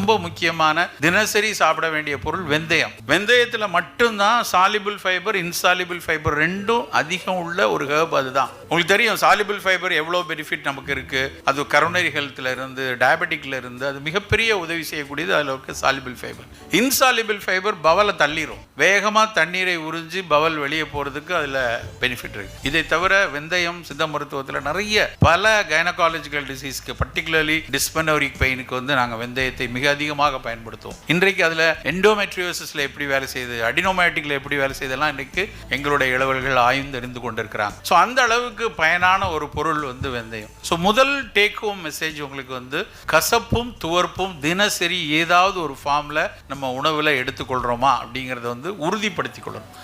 ரொம்ப முக்கியமான தினசரி சாப்பிட வேண்டிய பொருள் வெந்தயம். வெந்தயத்தில் மட்டும்தான் சாலிபிள் ஃபைபர், இன்சாலிபிள் ஃபைபர் ரெண்டும் அதிகம் உள்ள ஒரு ஹெர்ப். அதுதான் உங்களுக்கு தெரியும். சாலிபிள் ஃபைபர் எவ்வளோ பெனிஃபிட் நமக்கு இருக்கு. அது கரோனரி ஹெல்த்ல இருந்து, டயபெட்டிக்ல இருந்து அது மிகப்பெரிய உதவி செய்யக்கூடியது. அதில் இருக்க சாலிபிள் ஃபைபர். இன்சாலிபிள் ஃபைபர் பவலை தள்ளிரும். வேகமாக தண்ணீரை உறிஞ்சி பவல் வெளியே போறதுக்கு அதில் பெனிஃபிட் இருக்கு. இதை தவிர வெந்தயம் சித்த மருத்துவத்தில் நிறைய பல கைனகாலஜிக்கல் டிசீஸ்க்கு, பர்டிகுலர்லி டிஸ்பெனோரிக் பெயினுக்கு நாங்கள் வெந்தயத்தை மிக அதிகமாக பயன்படுத்துவோம். இன்றைக்கு அதில் எண்டோமெட்ரியோசிஸ்ல எப்படி வேலை செய்யுது, அடினோமேட்டிக்ல எப்படி வேலை செய்யுதெல்லாம் இன்றைக்கு எங்களுடைய இளவல்கள் ஆய்ந்தறிந்து கொண்டிருக்கிறாங்க. ஸோ அந்த அளவுக்கு பயனான ஒரு பொருள் வெந்தயம். ஸோ முதல் டேக் ஹோம் மெசேஜ் உங்களுக்கு கசப்பும் துவர்ப்பும் தினசரி ஏதாவது ஒரு ஃபார்ம்ல நம்ம உணவுல எடுத்துக்கொள்றோமா அப்படிங்கறத உறுதிப்படுத்திக் கொள்ளணும்.